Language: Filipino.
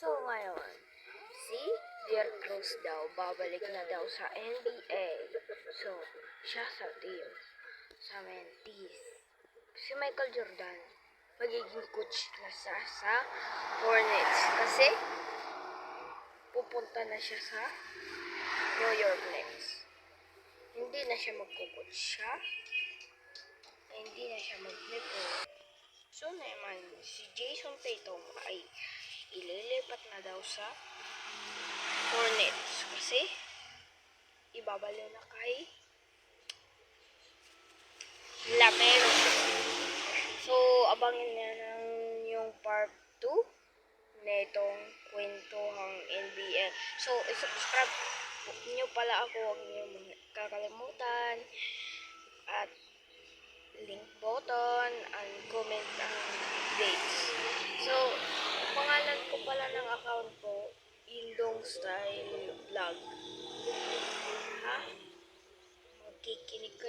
So ngayon, si Derrick Rose daw, babalik na daw sa NBA. So, siya sa team, sa Mentis. Si Michael Jordan, magiging coach na sa Hornets. Kasi, pupunta na siya sa New York Knicks. Hindi na siya magko-coach siya. Hindi na siya mag-nipo. So naman, si Jason Tatum ay ililipat na daw sa Hornets kasi ibabalik na kay Lamelo. So, abangin na ng yung part 2 netong kwentuhang NBL. So, i-subscribe nyo pala ako, huwag nyo kakalimutan at link button and comment ang dates. So, pangalan ko pala ng account ko, Indong Style Vlog. Ha? Magkikinig kayo.